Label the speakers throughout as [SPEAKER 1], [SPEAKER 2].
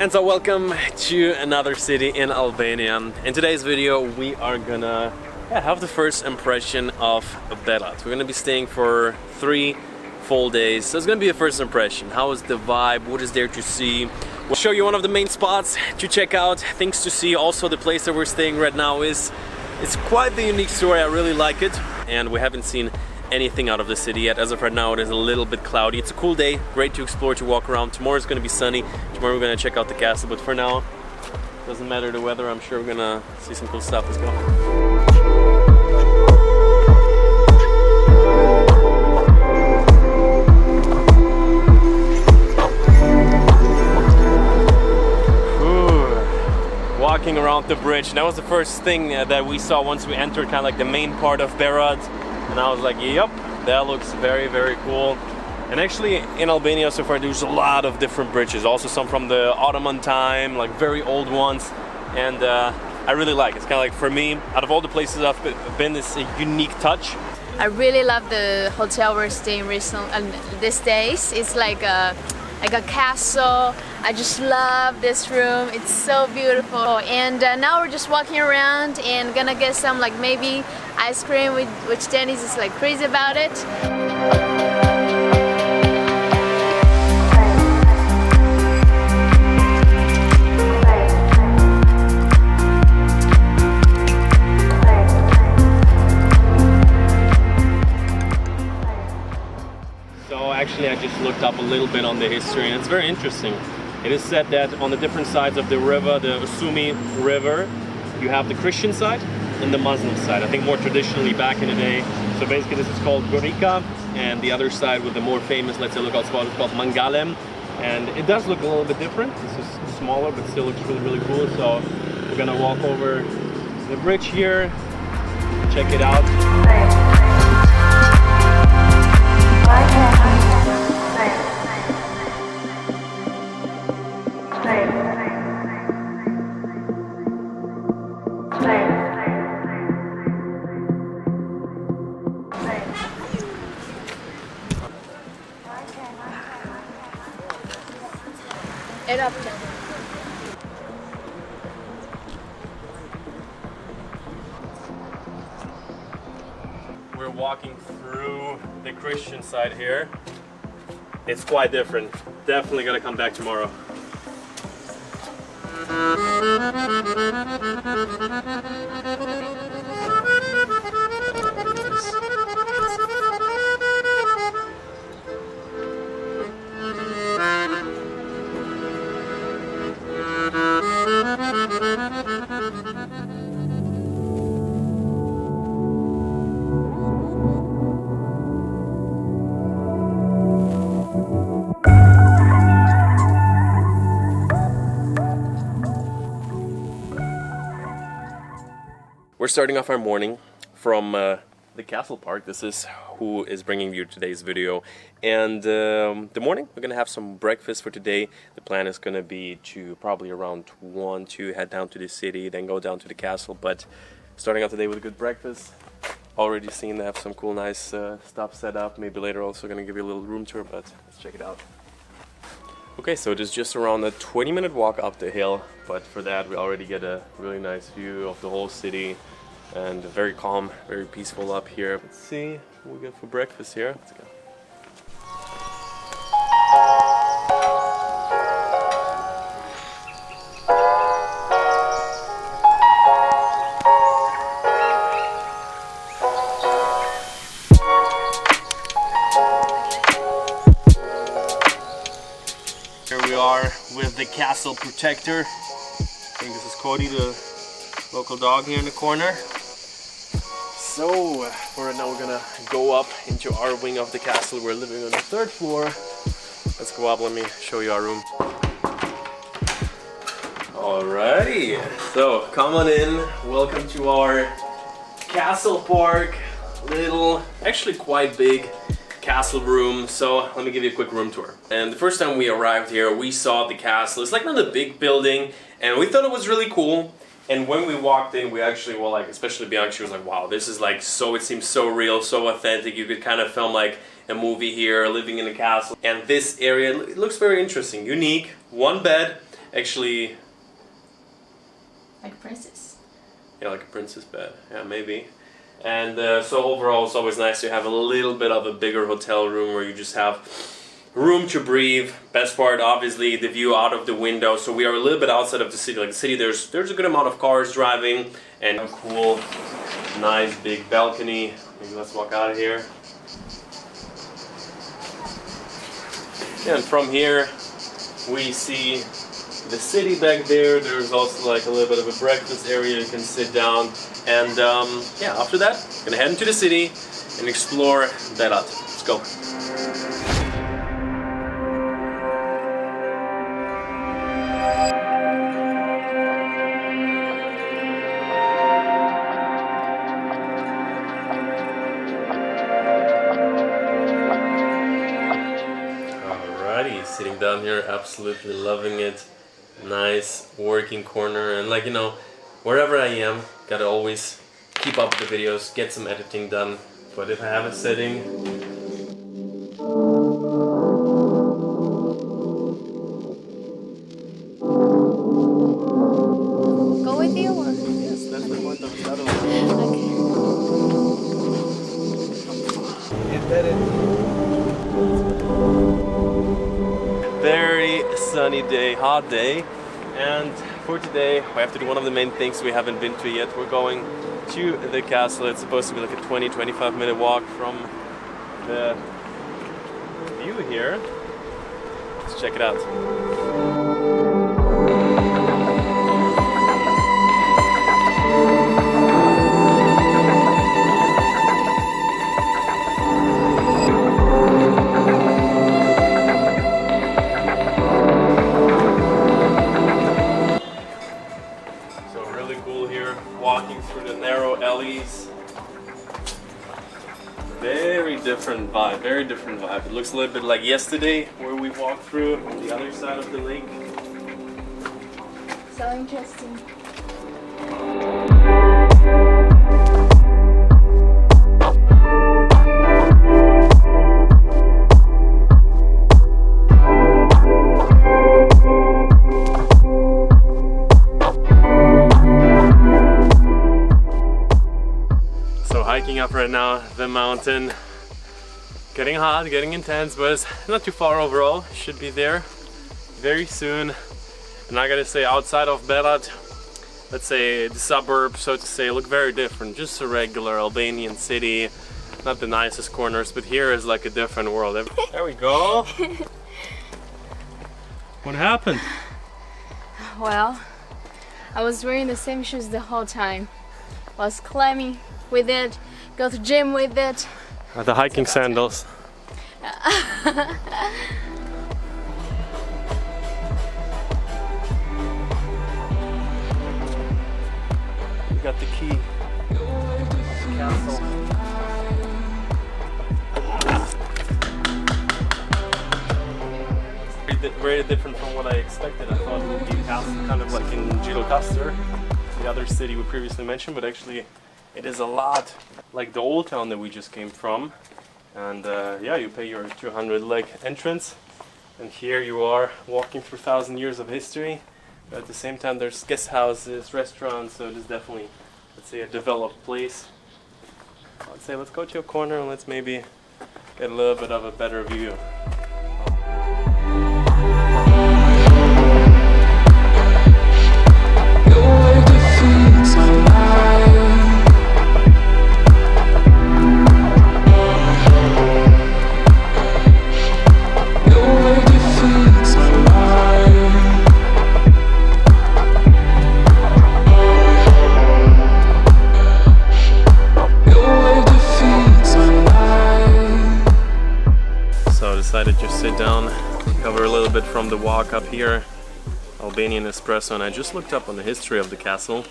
[SPEAKER 1] And so welcome to another city in Albania. In today's video we are gonna have the first impression of BERAT. We're gonna be staying for 3 full days, so it's gonna be a first impression. How is the vibe? What is there to see? We'll show you one of the main spots to check out, things to see. Also the place that we're staying right now it's quite the unique story. I really like it, and we haven't seen anything out of the city yet. As of right now it is a little bit cloudy. It's a cool day, great to explore, to walk around. Tomorrow is going to be sunny. Tomorrow we're going to check out the castle, but for now doesn't matter the weather. I'm sure we're going to see some cool stuff. Let's go. Walking around the bridge, that was the first thing that we saw once we entered kind of like the main part of BERAT. And I was like, yep, that looks very, very cool. And actually in Albania so far there's a lot of different bridges, also some from the Ottoman time, like very old ones. And I really like it. It's kind of like, for me, out of all the places I've been, it's a unique touch.
[SPEAKER 2] I really love the hotel we're staying recently, these days. It's like a castle. I just love this room. It's so beautiful. And now we're just walking around and gonna get some like maybe ice cream, which Dennis is like crazy about it.
[SPEAKER 1] So actually I just looked up a little bit on the history, and it's very interesting. It is said that on the different sides of the river, the Usumi River, you have the Christian side and the Muslim side. I think more traditionally back in the day. So basically this is called Gorika, and the other side with the more famous, let's say, lookout spot is called Mangalem. And it does look a little bit different. This is smaller, but still looks really, really cool. So we're gonna walk over the bridge here, check it out. We're walking through the Christian side here. It's quite different. Definitely gonna come back tomorrow. We're starting off our morning from the castle park. This is who is bringing you today's video. And the morning we're gonna have some breakfast for today. The plan is gonna be to probably around 1 to head down to the city, then go down to the castle. But starting out today with a good breakfast. Already seen they have some cool nice stuff set up. Maybe later also gonna give you a little room tour, but let's check it out. Okay, so it is just around a 20-minute walk up the hill, but for that we already get a really nice view of the whole city, and very calm, very peaceful up here. Let's see what we get for breakfast here. Let's go. Here we are with the castle protector. I think this is Cody, the local dog here in the corner. So for right now we're gonna go up into our wing of the castle. We're living on the 3rd floor. Let's go up, let me show you our room. Alrighty, so come on in. Welcome to our castle park. Little, actually quite big castle room. So let me give you a quick room tour. And the first time we arrived here, we saw the castle. It's like not a big building, and we thought it was really cool. And when we walked in, we actually, well, like, especially Bianca, she was like, wow, this is like so, it seems so real, so authentic. You could kind of film like a movie here, living in a castle. And this area, it looks very interesting, unique. One bed, actually,
[SPEAKER 2] Like a princess.
[SPEAKER 1] yeah, like a princess bed. Yeah, maybe. And so overall, it's always nice to have a little bit of a bigger hotel room where you just have room to breathe. Best part, obviously, the view out of the window. So we are a little bit outside of the city. Like the city, there's a good amount of cars driving, and a cool, nice big balcony. Maybe let's walk out of here. Yeah, and from here, we see the city back there. There's also like a little bit of a breakfast area. You can sit down, and yeah, after that, gonna head into the city and explore Berat. Let's go. Alrighty, sitting down here, absolutely loving it. Nice working corner, and like, you know, wherever I am, gotta always keep up with the videos, get some editing done. But if I have a setting,
[SPEAKER 2] Go with you or?
[SPEAKER 1] yes, that's the point of the other one. Very sunny day, hot day, and for today we have to do one of the main things we haven't been to yet. We're going to the castle. It's supposed to be like a 20-25 minute walk from the view here. Let's check it out. Walking through the narrow alleys. Very different vibe, very different vibe. It looks a little bit like yesterday where we walked through the other side of the lake.
[SPEAKER 2] So interesting.
[SPEAKER 1] Hiking up right now the mountain, getting hot, getting intense, but it's not too far overall. Should be there very soon. And I gotta say, outside of Berat, let's say the suburbs, so to say, look very different. Just a regular Albanian city, not the nicest corners, but here is like a different world. There we go. What happened?
[SPEAKER 2] Well, I was wearing the same shoes the whole time. I was climbing with it, go to gym with it.
[SPEAKER 1] The hiking sandals. We got the key. Castle. Very different from what I expected. I thought it would be a castle kind of like in Gjilokastër, the other city we previously mentioned, but actually it is a lot like the old town that we just came from. And yeah, you pay your 200 lek entrance, and here you are walking through 1,000 years of history. But at the same time, there's guest houses, restaurants, so it is definitely, let's say, a developed place. I'd say let's go to a corner and let's maybe get a little bit of a better view. Decided to sit down, recover a little bit from the walk up here. Albanian espresso, and I just looked up on the history of the castle.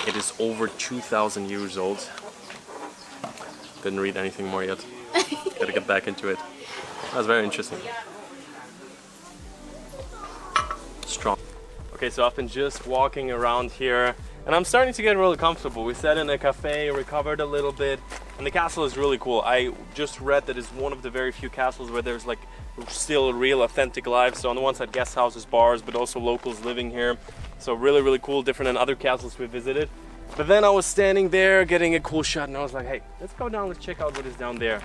[SPEAKER 1] It is over 2,000 years old. Didn't read anything more yet. Gotta get back into it. That's very interesting. Strong. Okay, so I've been just walking around here and I'm starting to get really comfortable. We sat in a cafe, recovered a little bit. And the castle is really cool. I just read that it's one of the very few castles where there's like still real authentic life. So on the one side guest houses, bars, but also locals living here. So really cool, different than other castles we visited. But then I was standing there getting a cool shot and I was like, hey, let's go down, let's check out what is down there.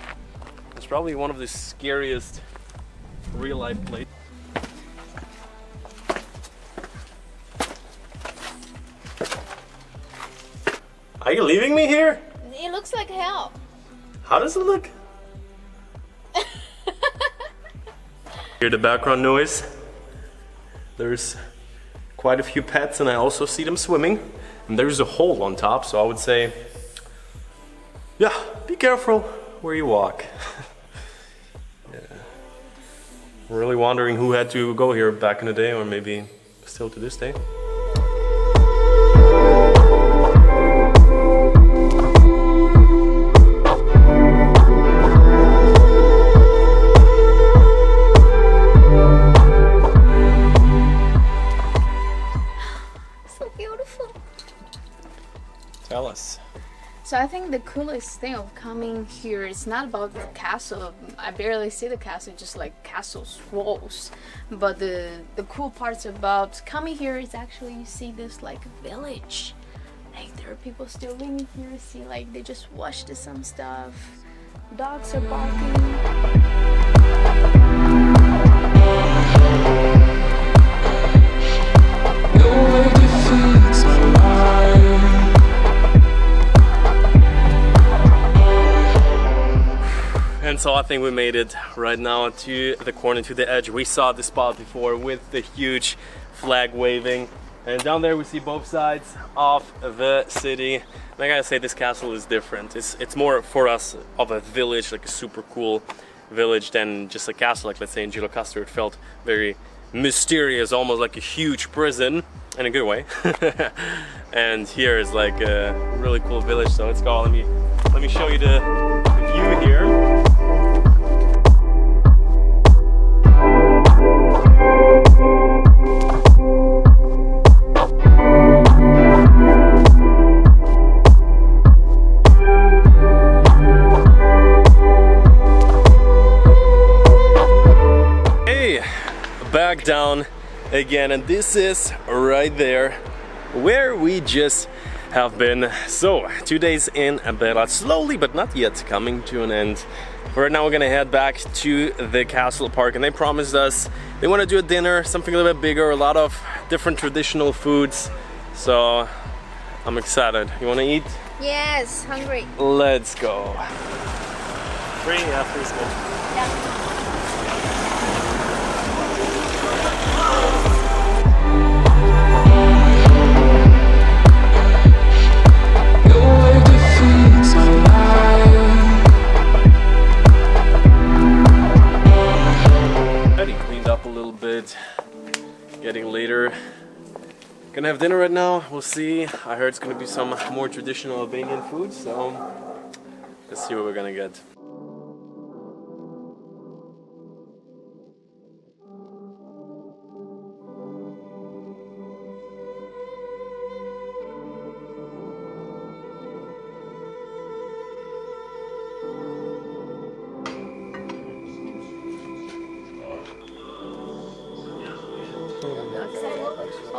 [SPEAKER 1] It's probably one of the scariest real life places. Are you leaving me here?
[SPEAKER 2] It looks like hell.
[SPEAKER 1] How does it look? Hear the background noise? There's quite a few pets and I also see them swimming. And there's a hole on top, so I would say, yeah, be careful where you walk. Yeah. Really wondering who had to go here back in the day, or maybe still to this day. Tell us.
[SPEAKER 2] So I think the coolest thing of coming here is not about the castle. I barely see the castle, just like castle's walls. But the cool parts about coming here is actually you see this like village. Like there are people still living here. See, like they just washed some stuff. Dogs are barking.
[SPEAKER 1] And so I think we made it right now to the corner, to the edge. We saw the spot before with the huge flag waving. And down there we see both sides of the city. And I gotta say, this castle is different. It's more for us of a village, like a super cool village, than just a castle. Like let's say in Gjirokastër, it felt very mysterious, almost like a huge prison in a good way. And here is like a really cool village. So let's go. Let me show you the view here. Back down again, and this is right there where we just have been. So 2 days in BERAT, slowly but not yet coming to an end. For right now we're gonna head back to the castle park, and they promised us they want to do a dinner, something a little bit bigger, a lot of different traditional foods. So I'm excited. You want to eat?
[SPEAKER 2] Yes, hungry.
[SPEAKER 1] Let's go. Free after school.
[SPEAKER 2] Yeah.
[SPEAKER 1] Getting later. Gonna have dinner right now. We'll see. I heard it's gonna be some more traditional Albanian food, so let's see what we're gonna get.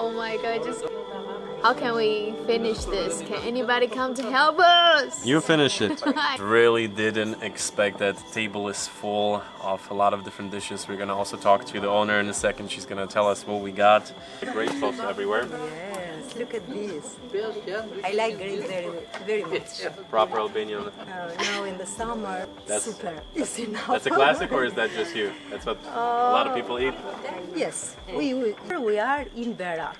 [SPEAKER 2] Oh my god, just how can we finish this? Can anybody come to help us?
[SPEAKER 1] You finish it. Really didn't expect that. The table is full of a lot of different dishes. We're gonna also talk to the owner in a second. She's gonna tell us what we got. Great sauce everywhere.
[SPEAKER 3] Yes, look at this. I like grape very much.
[SPEAKER 1] Proper Albanian.
[SPEAKER 3] Now in the summer, super. It's enough.
[SPEAKER 1] That's a classic, or is that just you? That's what a lot of people eat?
[SPEAKER 3] Yes, we are in BERAT.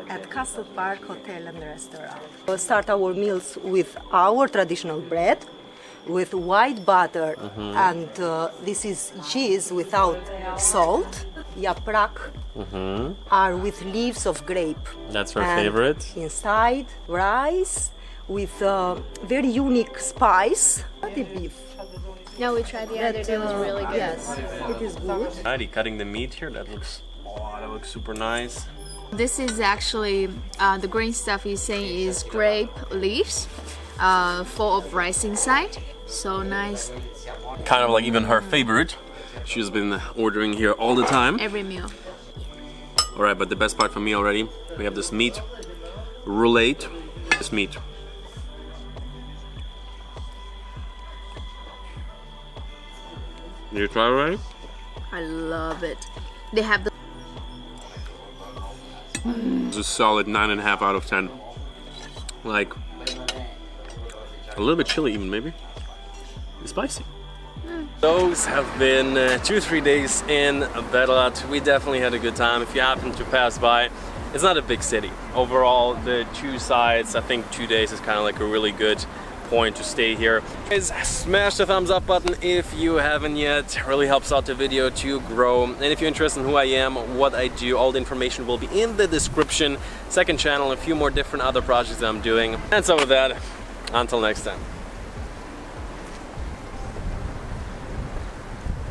[SPEAKER 3] At Castle Park Hotel and Restaurant. We'll start our meals with our traditional bread, with white butter, and this is cheese without salt. Yaprak are with leaves of grape.
[SPEAKER 1] That's our favorite.
[SPEAKER 3] Inside, rice with very unique spice. The beef.
[SPEAKER 2] No, we tried the other day. It was really good.
[SPEAKER 3] Yes, it is good.
[SPEAKER 1] Alrighty, cutting the meat here. That looks super nice.
[SPEAKER 2] This is actually the green stuff he's saying is grape leaves, full of rice inside. So nice.
[SPEAKER 1] Kind of like even her favorite. She's been ordering here all the time.
[SPEAKER 2] Every meal.
[SPEAKER 1] Alright, but the best part for me already, we have this meat roulette. This meat. Did you try it already?
[SPEAKER 2] I love it. They have the
[SPEAKER 1] It's a solid 9.5 out of 10. Like a little bit chilly even maybe. It's spicy. Those have been 2-3 days in BERAT. We definitely had a good time. If you happen to pass by, it's not a big city. Overall, the two sides, I think 2 days is kind of like a really good point to stay here. Guys, smash the thumbs up button if you haven't yet. It really helps out the video to grow. And if you're interested in who I am, what I do, all the information will be in the description. Second channel, a few more different other projects that I'm doing. And so with that, until next time.